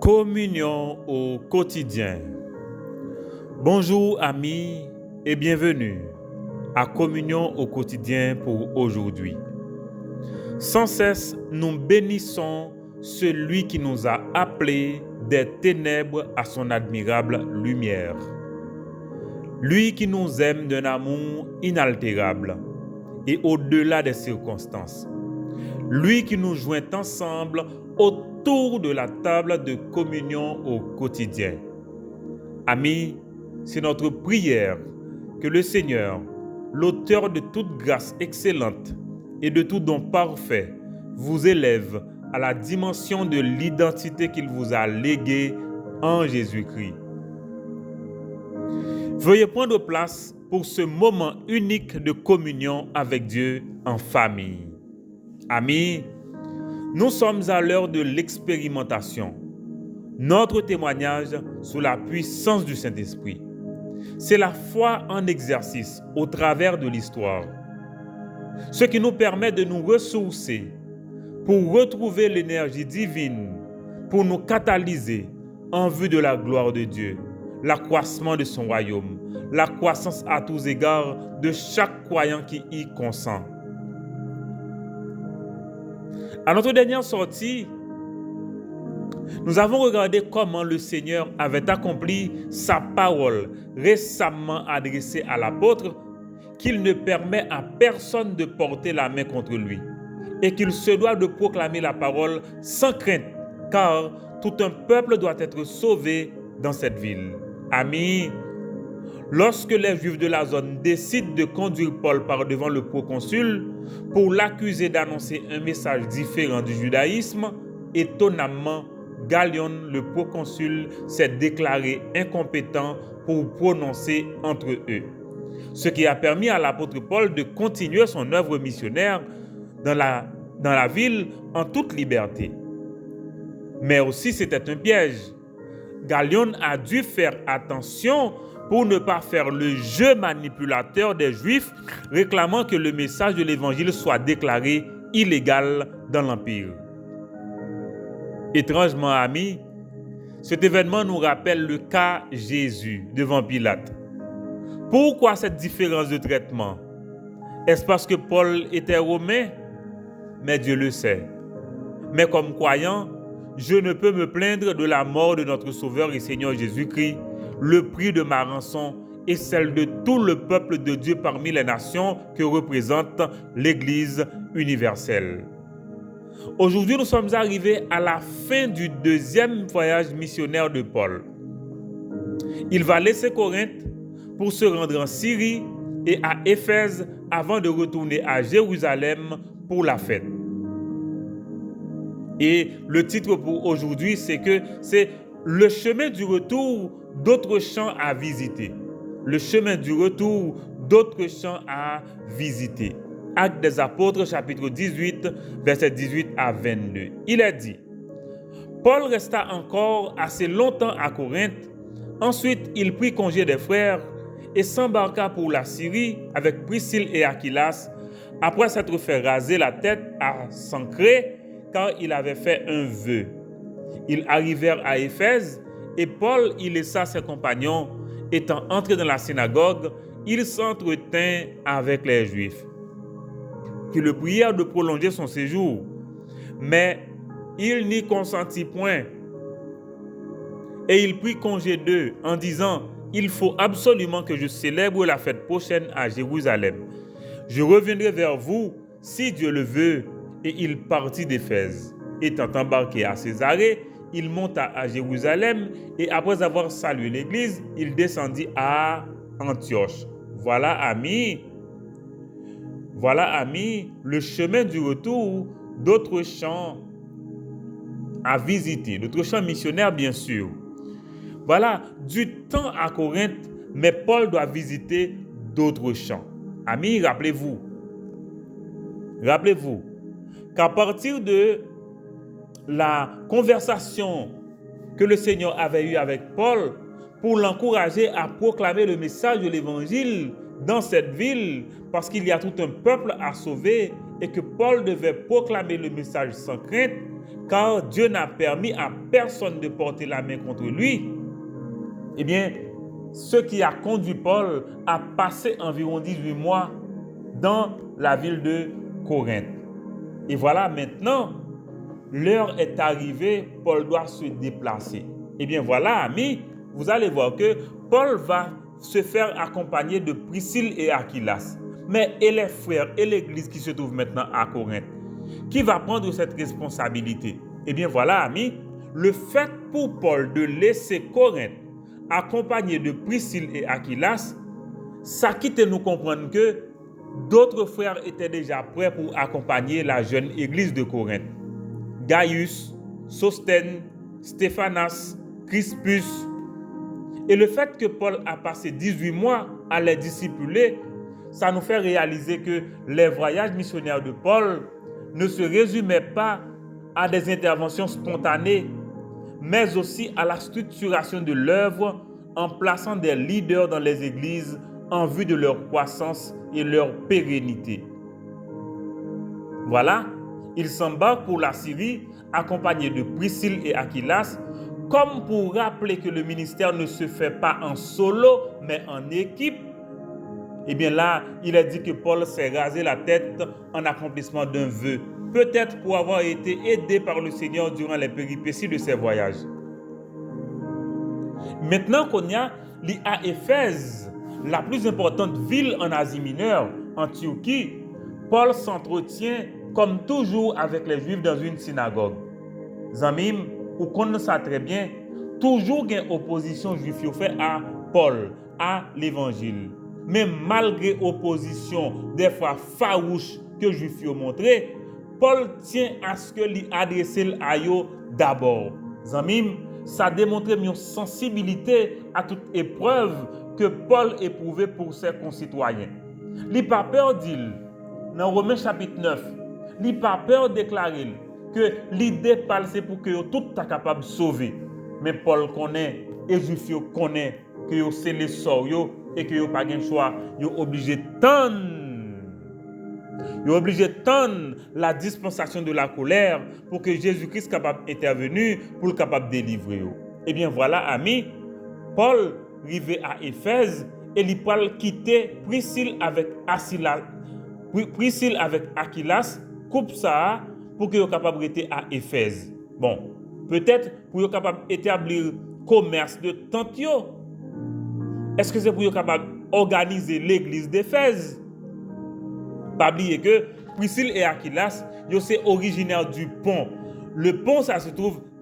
Communion au quotidien. Bonjour amis et bienvenue à Communion au quotidien pour aujourd'hui. Sans cesse, nous bénissons celui qui nous a appelés des ténèbres à son admirable lumière. Lui qui nous aime d'un amour inaltérable et au-delà des circonstances. Lui qui nous joint ensemble autour de la table de communion au quotidien. Amis, c'est notre prière que le Seigneur, l'auteur de toute grâce excellente et de tout don parfait, vous élève à la dimension de l'identité qu'il vous a léguée en Jésus-Christ. Veuillez prendre place pour ce moment unique de communion avec Dieu en famille. Amis, nous sommes à l'heure de l'expérimentation. Notre témoignage sous la puissance du Saint-Esprit. C'est la foi en exercice au travers de l'histoire. Ce qui nous permet de nous ressourcer pour retrouver l'énergie divine, pour nous catalyser en vue de la gloire de Dieu, l'accroissement de son royaume, la croissance à tous égards de chaque croyant qui y consent. À notre dernière sortie, nous avons regardé comment le Seigneur avait accompli sa parole récemment adressée à l'apôtre, qu'il ne permet à personne de porter la main contre lui et qu'il se doit de proclamer la parole sans crainte, car tout un peuple doit être sauvé dans cette ville. Amis, lorsque les Juifs de la zone décident de conduire Paul par devant le proconsul pour l'accuser d'annoncer un message différent du judaïsme, étonnamment, Gallion, le proconsul, s'est déclaré incompétent pour prononcer entre eux. Ce qui a permis à l'apôtre Paul de continuer son œuvre missionnaire dans la ville en toute liberté. Mais aussi c'était un piège. Gallion a dû faire attention pour ne pas faire le jeu manipulateur des Juifs réclamant que le message de l'Évangile soit déclaré illégal dans l'Empire. Étrangement, amis, cet événement nous rappelle le cas Jésus devant Pilate. Pourquoi cette différence de traitement? Est-ce parce que Paul était romain? Mais Dieu le sait. Mais comme croyant, je ne peux me plaindre de la mort de notre Sauveur et Seigneur Jésus-Christ, le prix de ma rançon et celle de tout le peuple de Dieu parmi les nations que représente l'Église universelle. Aujourd'hui, nous sommes arrivés à la fin du deuxième voyage missionnaire de Paul. Il va laisser Corinthe pour se rendre en Syrie et à Éphèse avant de retourner à Jérusalem pour la fête. Et le titre pour aujourd'hui, c'est le chemin du retour, d'autres champs à visiter. Le chemin du retour, d'autres champs à visiter. Actes des Apôtres, chapitre 18, versets 18 à 22. Il est dit, Paul resta encore assez longtemps à Corinthe. Ensuite, il prit congé des frères et s'embarqua pour la Syrie avec Priscille et Aquilas, après s'être fait raser la tête à Sancré, car il avait fait un vœu. Ils arrivèrent à Éphèse et Paul y laissa ses compagnons. Étant entré dans la synagogue, il s'entretint avec les Juifs, qui le prièrent de prolonger son séjour. Mais il n'y consentit point. Et il prit congé d'eux en disant, « Il faut absolument que je célèbre la fête prochaine à Jérusalem. Je reviendrai vers vous, si Dieu le veut. » Et il partit d'Éphèse. Étant embarqué à Césarée, il monta à Jérusalem et après avoir salué l'église, il descendit à Antioche. Voilà, amis, le chemin du retour, d'autres champs à visiter, d'autres champs missionnaires bien sûr. Voilà, du temps à Corinthe, mais Paul doit visiter d'autres champs. Amis, rappelez-vous qu'à partir de la conversation que le Seigneur avait eue avec Paul pour l'encourager à proclamer le message de l'Évangile dans cette ville, parce qu'il y a tout un peuple à sauver et que Paul devait proclamer le message sans crainte, car Dieu n'a permis à personne de porter la main contre lui, eh bien, ce qui a conduit Paul à passer environ 18 mois dans la ville de Corinthe. Et voilà, maintenant, l'heure est arrivée, Paul doit se déplacer. Eh bien voilà, amis, vous allez voir que Paul va se faire accompagner de Priscille et Aquilas. Mais et les frères et l'église qui se trouvent maintenant à Corinthe, qui va prendre cette responsabilité? Eh bien voilà, amis, le fait pour Paul de laisser Corinthe accompagné de Priscille et Aquilas, ça quitte nous comprendre que d'autres frères étaient déjà prêts pour accompagner la jeune église de Corinthe. Gaius, Sostène, Stéphanas, Crispus. Et le fait que Paul a passé 18 mois à les discipuler, ça nous fait réaliser que les voyages missionnaires de Paul ne se résumaient pas à des interventions spontanées, mais aussi à la structuration de l'œuvre en plaçant des leaders dans les églises en vue de leur croissance et leur pérennité. Voilà, il s'embarque pour la Syrie accompagné de Priscille et Aquilas, comme pour rappeler que le ministère ne se fait pas en solo, mais en équipe. Et bien là, il est dit que Paul s'est rasé la tête en accomplissement d'un vœu, peut-être pour avoir été aidé par le Seigneur durant les péripéties de ses voyages. Maintenant qu'on y a à Éphèse, la plus importante ville en Asie mineure, Antiochie, Paul s'entretient comme toujours avec les Juifs dans une synagogue. Zamim, ou connaît ça très bien, toujours il y a une opposition juive fait à Paul, à l'évangile. Mais malgré opposition, des fois farouche que les Juifs ont montré, Paul tient à ce que lui adresse à eux d'abord. Zamim, ça démontre une sensibilité à toute épreuve que Paul éprouvait pour ses concitoyens. Il n'a pas peur de dire, dans Romains chapitre 9, il n'a pas peur de déclarer que l'idée parle c'est pour que tout soit capable de sauver. Mais Paul connaît, et les Juifs connaissent que c'est les sorts et que pas de choix, ils sont obligés de tendre. Ils sont obligés de tendre la dispensation de la colère pour que Jésus-Christ soit capable d'intervenir pour le capable de délivrer. Eh bien voilà, amis, Paul arrivé à Éphèse et il peut quitter Priscille avec Aquilas, coupe ça pour qu'il soit capable d'être à Éphèse. Bon, peut-être pour qu'il soit capable d'établir commerce de Tantio. Est-ce que c'est pour qu'il soit capable d'organiser l'église d'Éphèse? Pas oublier que Priscille et Aquilas, ils sont originaires du pont. Le pont,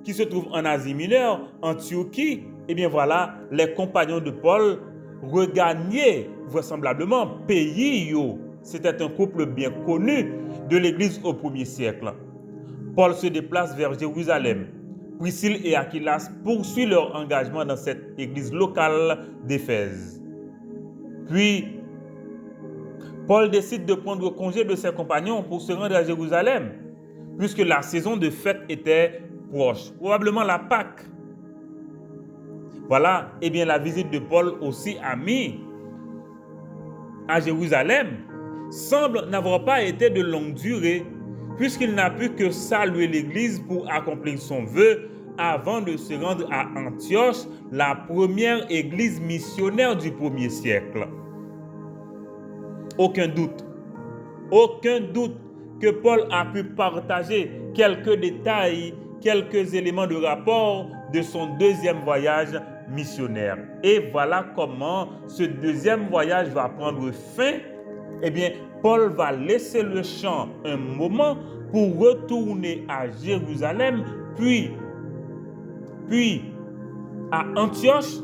qui se trouve en Asie mineure, Antiochie. Eh bien voilà, les compagnons de Paul regagnaient vraisemblablement pays. C'était un couple bien connu de l'église au 1er siècle. Paul se déplace vers Jérusalem. Priscille et Aquilas poursuivent leur engagement dans cette église locale d'Éphèse. Puis, Paul décide de prendre congé de ses compagnons pour se rendre à Jérusalem, puisque la saison de fête était proche, probablement la Pâque. Voilà, et bien la visite de Paul aussi ami à Jérusalem semble n'avoir pas été de longue durée, puisqu'il n'a pu que saluer l'église pour accomplir son vœu avant de se rendre à Antioche, la première église missionnaire du 1er siècle. Aucun doute que Paul a pu partager quelques détails, quelques éléments de rapport de son deuxième voyage missionnaire. Et voilà comment ce deuxième voyage va prendre fin. Eh bien, Paul va laisser le champ un moment pour retourner à Jérusalem, puis à Antioche,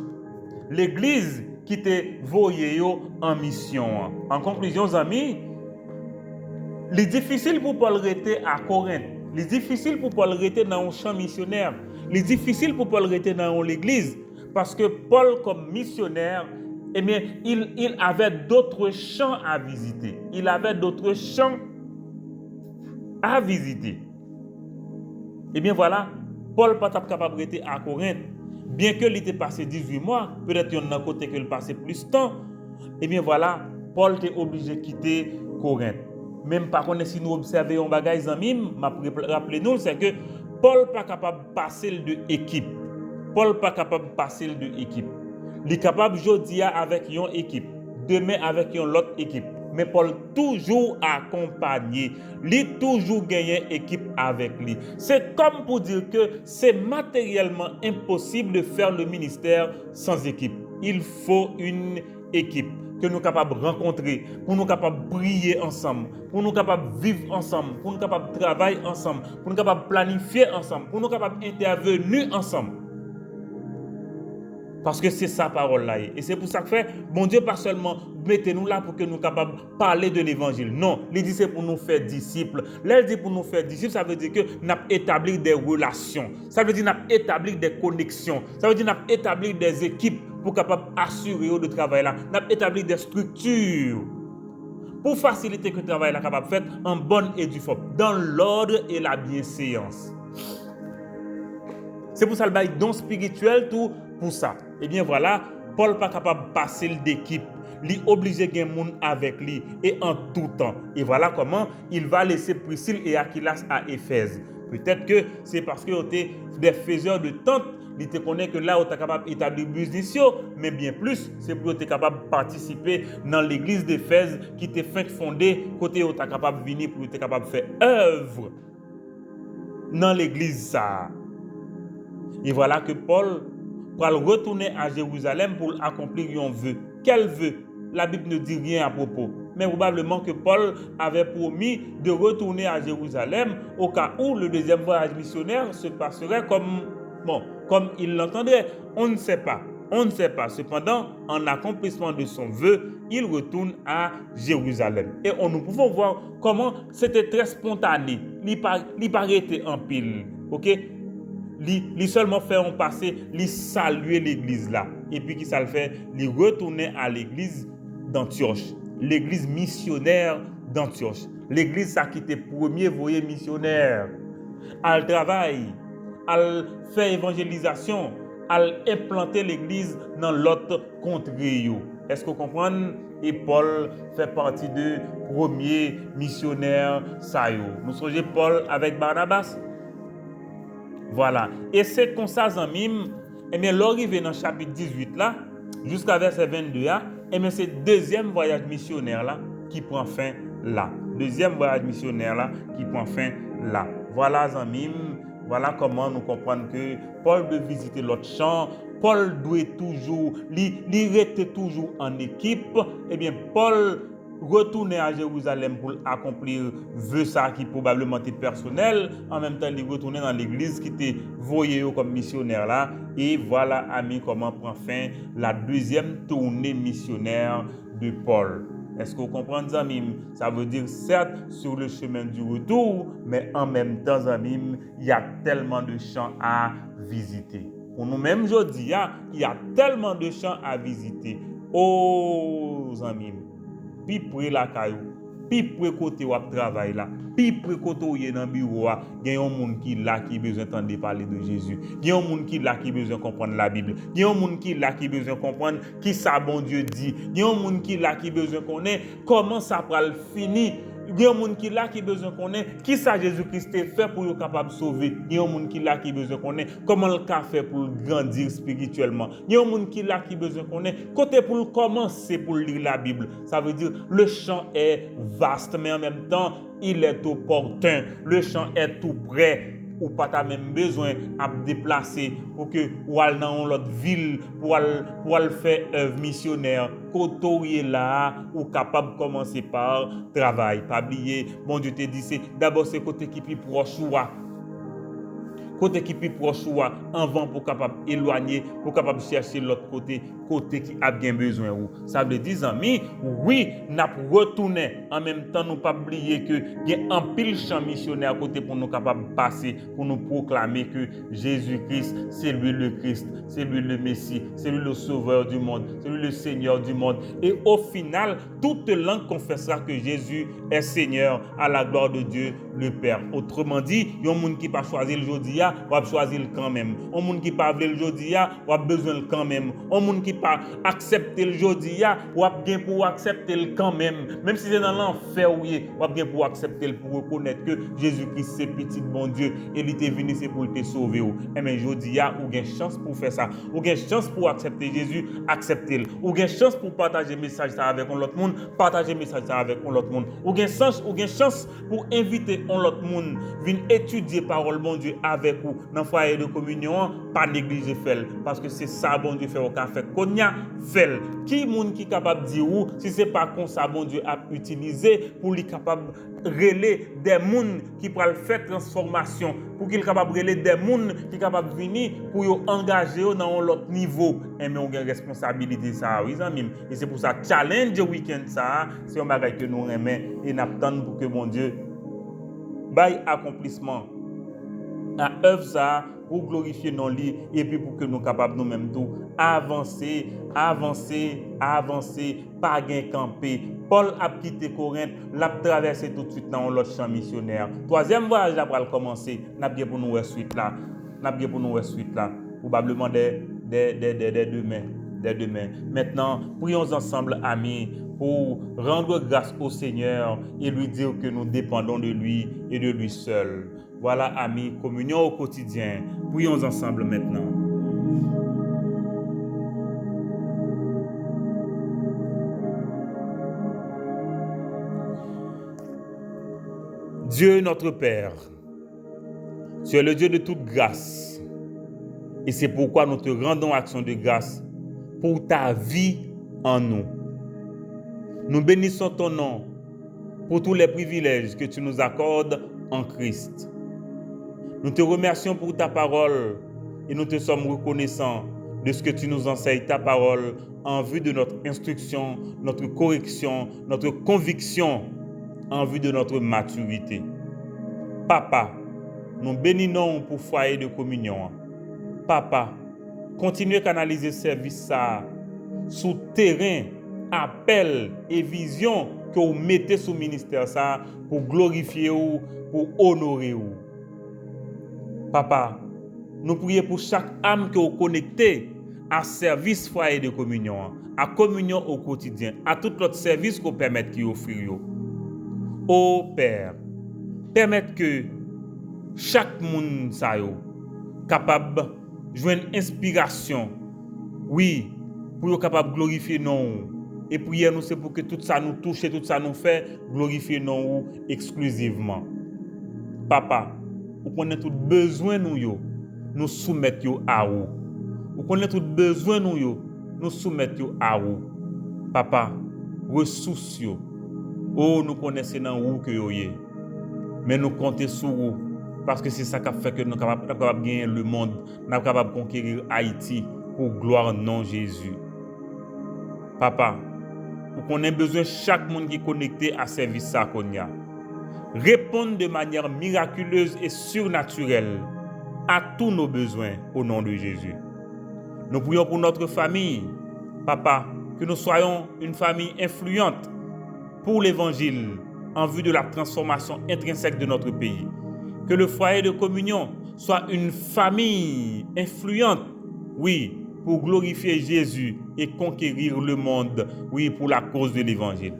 l'église qui était voyée en mission. En conclusion, amis, il est difficile pour Paul rester à Corinthe. Il est difficile pour Paul rester dans un champ missionnaire. Il est difficile pour Paul rester dans l'église. Parce que Paul, comme missionnaire, eh bien, il avait d'autres champs à visiter. Il avait d'autres champs à visiter. Eh bien, voilà, Paul n'est pas capable de rester à Corinthe. Bien qu'il ait passé 18 mois, peut-être qu'il y a un côté qu'il passé plus de temps. Eh bien, voilà, Paul était obligé de quitter Corinthe. Même par contre, si nous observons un bagage, rappelez-nous, c'est que Paul pas capable de passer de équipe. Paul pas capable de passer de équipe. Il est capable aujourd'hui avec une équipe, demain avec une autre équipe. Mais Paul toujours accompagné, lui toujours gagné équipe avec lui. C'est comme pour dire que c'est matériellement impossible de faire le ministère sans équipe. Il faut une équipe que nous sommes capables de rencontrer, pour nous capables de prier ensemble, pour nous capables de vivre ensemble, pour nous capables de travailler ensemble, pour nous capables de planifier ensemble, pour nous capables d'intervenir ensemble. Parce que c'est sa parole là. Et c'est pour ça que fait, bon Dieu, pas seulement mettez-nous là pour que nous soyons capables de parler de l'évangile. Non, il dit c'est pour nous faire disciples. Là, il dit pour nous faire disciples, ça veut dire que nous avons établi des relations. Ça veut dire que nous avons établi des connexions. Ça veut dire que nous avons établi des équipes pour capables d'assurer le travail là. Nous avons établi des structures pour faciliter que le travail là capable de faire en bonne et due forme, dans l'ordre et la bienséance. C'est pour ça le bail don spirituel tout pour ça. Eh bien voilà, Paul n'est pas capable de passer d'équipe. Il est obligé de gagner monde avec lui et en tout temps. Et voilà comment il va laisser Priscille et Aquilas à Éphèse. Peut-être que c'est parce que étaient des faiseurs de tentes. Il te connaît que là où tu es capable d'établir business, mais bien plus, c'est pour être capable de participer dans l'église d'Éphèse qui t'est fait fondée, côté où tu es capable de venir pour être capable de faire œuvre dans l'église ça. Et voilà que Paul va retourner à Jérusalem pour accomplir un vœu. Quel vœu? La Bible ne dit rien à propos. Mais probablement que Paul avait promis de retourner à Jérusalem au cas où le deuxième voyage missionnaire se passerait comme il l'entendrait. On ne sait pas. On ne sait pas. Cependant, en accomplissement de son vœu, il retourne à Jérusalem. Et nous pouvons voir comment c'était très spontané. Il paraît en pile. Ok? Il seulement fait un passé, il saluer l'église là. Et puis qui ça le fait? Il retourner à l'église d'Antioche. L'église missionnaire d'Antioche. L'église ça qui était premier voyer missionnaire. Elle travaille, elle fait évangélisation, elle implanter l'église dans l'autre contrée. Est-ce que vous comprenez? Et Paul fait partie de premier missionnaire ça. Nous songez Paul avec Barnabas. Voilà. Et c'est comme ça, Zamim, et bien, l'arrivée dans le chapitre 18 là, jusqu'à verset 22 là, et bien, c'est le deuxième voyage missionnaire là qui prend fin là. Deuxième voyage missionnaire là qui prend fin là. Voilà, Zamim, voilà comment nous comprenons que Paul doit visiter l'autre champ. Paul doit toujours, il reste toujours en équipe. Et bien, Paul retourner à Jérusalem pour accomplir vœu ça qui probablement était personnel. En même temps, il retourner dans l'église qui était voyé comme missionnaire là. Et voilà, amis, comment prend fin la deuxième tournée missionnaire de Paul. Est-ce que vous comprenez, Zamim? Ça veut dire, certes, sur le chemin du retour, mais en même temps, Zamim, il y a tellement de champs à visiter. Pour nous-mêmes, aujourd'hui, il y a tellement de champs à visiter. Oh, Zamim, puis près la caillou, puis près côté où travail là, puis près côté où est dans le bureau, il y a un monde qui là qui besoin d'entendre parler de Jésus. Il y a un monde qui là qui besoin comprendre la Bible. Il y a un monde qui là qui besoin comprendre qui ça bon Dieu dit. Il y a un monde qui là qui besoin connaître comment ça va le finir. Il y a un monde qui là qui besoin connaître qui ça Jésus-Christ fait pour être capable de sauver. Il y a un monde qui là qui besoin connaître comment le fait pour grandir spirituellement. Il y a un monde qui là qui besoin connaître côté pour commencer pour lire la Bible. Ça veut dire le champ est vaste mais en même temps il est opportun. Le champ est tout près. Ou pas t'as même besoin à déplacer pour que ou aller dans l'autre ville pour aller faire œuvre missionnaire côté là ou capable de commencer par travail. Pas oublier, bon Dieu te dit c'est d'abord c'est côté qui plus proche côté qui plus proche avant pour capable éloigner pour capable chercher l'autre côté qui a bien besoin ou ça veut dire amis oui n'a retourner en même temps nous pas oublier que il y a un pile champ missionnaire côté pour nous capable passer pour nous proclamer que Jésus-Christ c'est lui le Christ, c'est lui le Messie, c'est lui le sauveur du monde, c'est lui le Seigneur du monde et au final toute langue confessera que Jésus est Seigneur à la gloire de Dieu le Père. Autrement dit, il y a un monde qui pas choisi le jour on va choisir quand même. Un monde qui pas veut le jodi on a besoin quand même. Un monde qui pas accepter le jodi on a bien pour accepter le quand même. Même si c'est dans l'enfer oui, on a bien pour accepter pour reconnaître que Jésus-Christ c'est petit bon Dieu et il est venu c'est pour te sauver. Et mais jodi ou gain chance pour faire ça. Ou gain chance pour accepter Jésus, accepter. Ou gain chance pour partager message ça avec l'autre monde, partager message ça avec l'autre monde. Ou gain chance pour inviter l'autre monde venir étudier parole bon Dieu avec vous dans foyer de communion, pas négliger faire parce que c'est ça bon Dieu fait au café konya fait. Qui monde qui capable dire ou si c'est pas comme ça bon Dieu a utilisé pour lui capable relayer des monde qui pourra faire transformation pour qu'il capable relayer des monde qui capable venir pour yo engager dans l'autre niveau et mais on a responsabilité ça oui amis et c'est pour ça challenge week-end ça c'est un bagage que nous aimons et n'attendons pour que mon Dieu bail accomplissement à œuvre ça pour glorifier nos lits et puis pour que nous capables nous-mêmes tout avancer, pas gain camper. Paul a quitté Corinthe, l'a traversé tout de suite dans l'autre champ missionnaire. Troisième voyage après le commencer, n'a bien pour nous suite là. Probablement dès demain. Maintenant, prions ensemble amis pour rendre grâce au Seigneur et lui dire que nous dépendons de lui et de lui seul. Voilà, amis, communion au quotidien. Prions ensemble maintenant. Dieu notre Père, tu es le Dieu de toute grâce. Et c'est pourquoi nous te rendons action de grâce pour ta vie en nous. Nous bénissons ton nom pour tous les privilèges que tu nous accordes en Christ. Nous te remercions pour ta parole et nous te sommes reconnaissants de ce que tu nous enseignes ta parole en vue de notre instruction, notre correction, notre conviction, en vue de notre maturité. Papa, nous bénissons pour foyer de communion. Papa, continuez à canaliser ce service sous terrain, appel et vision que vous mettez sous ministère ça pour glorifier ou pour honorer ou. Papa, nous prions pour chaque âme que vous connectez à service foyer de communion, à communion au quotidien, à tout autre service que vous permettez qui offrir. Ô Père, permettre que chaque monde capable de joindre inspiration, oui, pour être capable de glorifier nous. Et prier nous, c'est pour que tout ça nous touche et tout ça nous fait glorifier nous exclusivement. Papa, vous connaissez tout besoin nous soumettons à vous. Vous connaissez tout besoin nous soumettons à vous. Papa, ressources oh nous connaissons dans vous que vous êtes. Mais nous comptons sur vous parce que c'est ça qui fait que nous sommes capables de gagner le monde, nous sommes capables de conquérir Haïti pour gloire non Jésus. Papa, vous connaissez besoin de chaque monde qui est connecté à service ça qu'on y a. Répondre de manière miraculeuse et surnaturelle à tous nos besoins au nom de Jésus. Nous prions pour notre famille, Papa, que nous soyons une famille influente pour l'évangile en vue de la transformation intrinsèque de notre pays. Que le foyer de communion soit une famille influente, oui, pour glorifier Jésus et conquérir le monde, oui, pour la cause de l'évangile.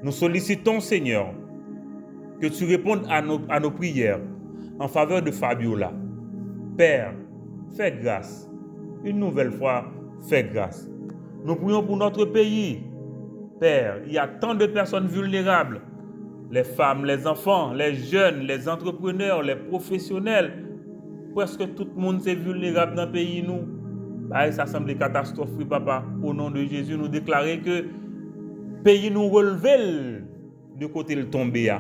Nous sollicitons, Seigneur, que tu répondes à nos prières en faveur de Fabiola. Père, fais grâce. Une nouvelle fois, fais grâce. Nous prions pour notre pays. Père, il y a tant de personnes vulnérables. Les femmes, les enfants, les jeunes, les entrepreneurs, les professionnels. Presque tout le monde est vulnérable dans le pays. Ça semble une catastrophe, papa. Au nom de Jésus, nous déclarons que le pays nous relève de côté le tombé.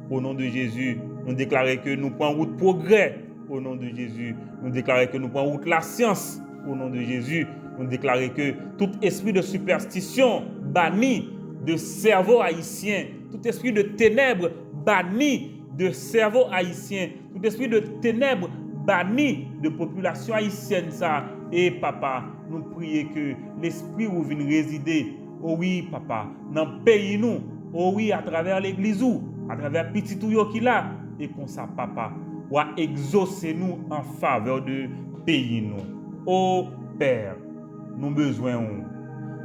Au nom de Jésus, nous déclarons que nous prenons route progrès. Au nom de Jésus, nous déclarons que nous prenons route la science. Au nom de Jésus, nous déclarons que tout esprit de superstition banni de cerveau haïtien, tout esprit de ténèbres banni de cerveau haïtien, tout esprit de ténèbres banni de population haïtienne ça. Et papa, nous prions que l'esprit vous vienne résider. Oh oui, papa, dans le pays nous. Oh oui, à travers l'église ou à travers petit tout qui là. Et comme ça, papa, ou à exaucer nous en faveur de pays nous. Oh Père, nous besoin.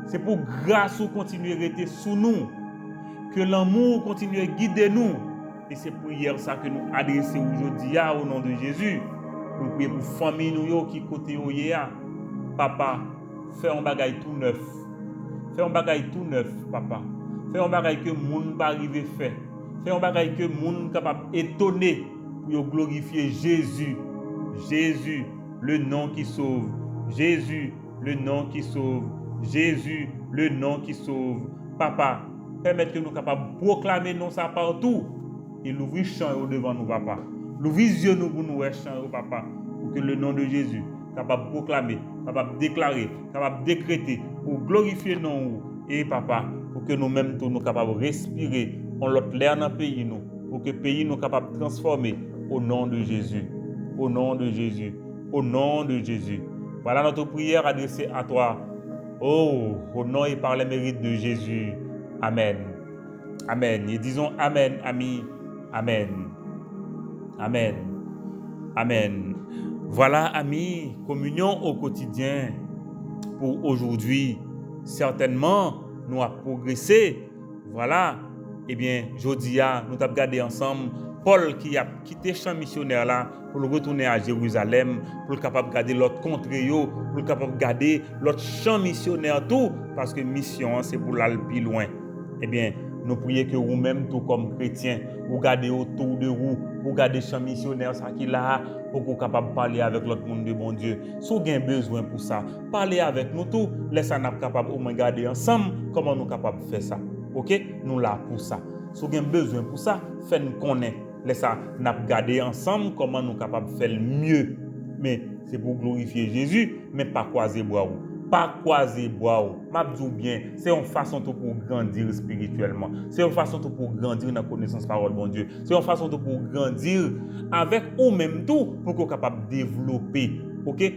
C'est pour grâce ou continuer à rester sous nous, que l'amour continue à guider nous. Et c'est prière ça que nous adressons aujourd'hui au nom de Jésus. Nous prions pour famille nous qui côté oya. Papa, fais un bagage tout neuf. Fais un bagage tout neuf, papa. Fais un bagage que monde pas arriver faire. Fais un bagage que monde capable étonner pour glorifier Jésus. Jésus, le nom qui sauve. Jésus, le nom qui sauve. Jésus, le nom qui sauve. Papa, permettre que nous capables de proclamer non ça partout. Et l'ouvrir champ devant nous, papa. L'ouvrir yeux nous pour nous champ, papa. Pour que le nom de Jésus capable de proclamer, capable de déclarer, capable de décréter, pour glorifier nous. Et papa, pour que nous-mêmes nous capables de respirer en l'autre l'air dans le pays nous. Pour que le pays nous capable de transformer au nom de Jésus. Au nom de Jésus. Au nom de Jésus. Voilà notre prière adressée à toi. Oh, au nom et par les mérites de Jésus. Amen. Amen. Et disons Amen, amis. Amen. Amen. Amen. Voilà, amis, communion au quotidien pour aujourd'hui. Certainement, nous avons progressé. Voilà. Eh bien, aujourd'hui, nous avons regardé ensemble Paul qui a quitté le champ missionnaire là pour le retourner à Jérusalem, pour le capable de garder l'autre contrée, pour le capable de garder l'autre champ missionnaire tout, parce que mission, c'est pour l'aller plus loin. Eh bien, nous prions que vous-même, tout comme chrétiens, vous gardez autour de vous, vous gardez le champ missionnaire, ça qui là, pour que vous capable de parler avec l'autre monde de bon Dieu. Si vous avez besoin pour ça, parlez avec nous tout, laissez nous capable au moins garder ensemble comment nous capable de faire ça. OK? Nous là pour ça. Si vous avez besoin pour ça, faites-nous connaître. Laissez nous garder ensemble comment nous capable de faire le mieux. Mais c'est pour glorifier Jésus, mais pas croiser bois. Pas croiser bois. M'abdou bien, c'est une façon pour grandir spirituellement. C'est une façon pour grandir dans la connaissance de la parole de mon Dieu. C'est une façon pour grandir avec ou même tout pour qu'on soit capable de développer. OK?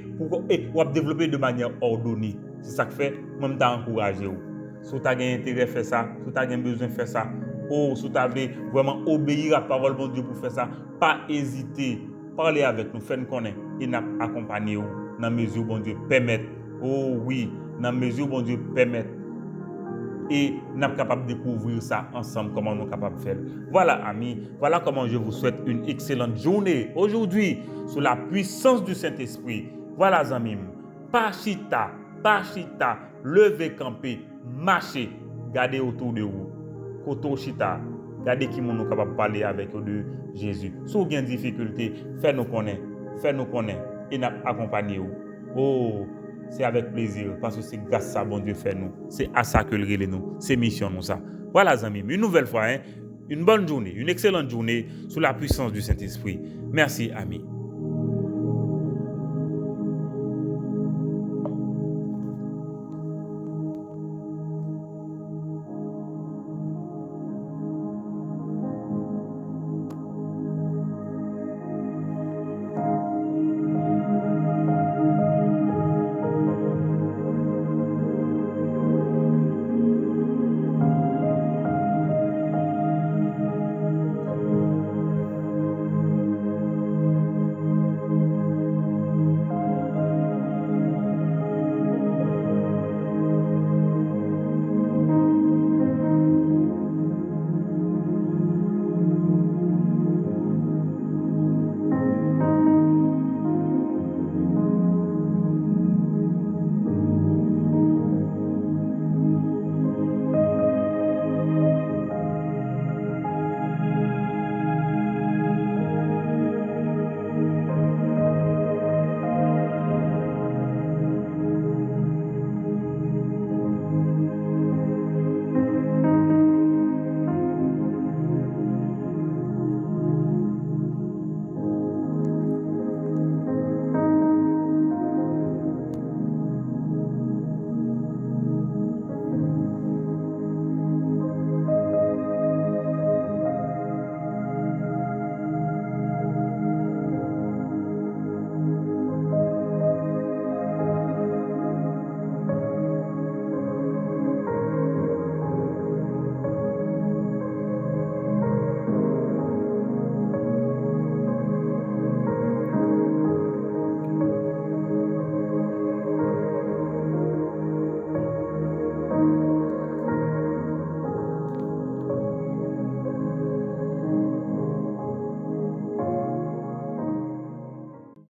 Pour développer de manière ordonnée. C'est ça que fait, même t'encourager. Si tu as intérêt à faire ça, si tu as besoin de faire ça, si tu as vraiment obéir à la parole de Dieu pour faire ça, pas hésiter. Parlez avec nous, faites-nous connaître et nous accompagner dans la mesure où bon Dieu permet. Oh oui, dans la mesure où bon Dieu permet. Et nous sommes capables de découvrir ça ensemble, comment nous sommes capables de faire. Voilà, amis, voilà comment je vous souhaite une excellente journée aujourd'hui sous la puissance du Saint-Esprit. Voilà, amis, pas chita, levez, camper, marchez, gardez autour de vous. Koto chita, gardez qui nous capable de parler avec eux de Jésus. Si vous avez des difficultés, faites-nous connaître et nous accompagnez. Oh, c'est avec plaisir parce que c'est grâce à ça bon Dieu fait nous. C'est à ça que le relais nous. C'est mission nous ça. Voilà, amis, une nouvelle fois, une bonne journée, une excellente journée sous la puissance du Saint-Esprit. Merci, amis.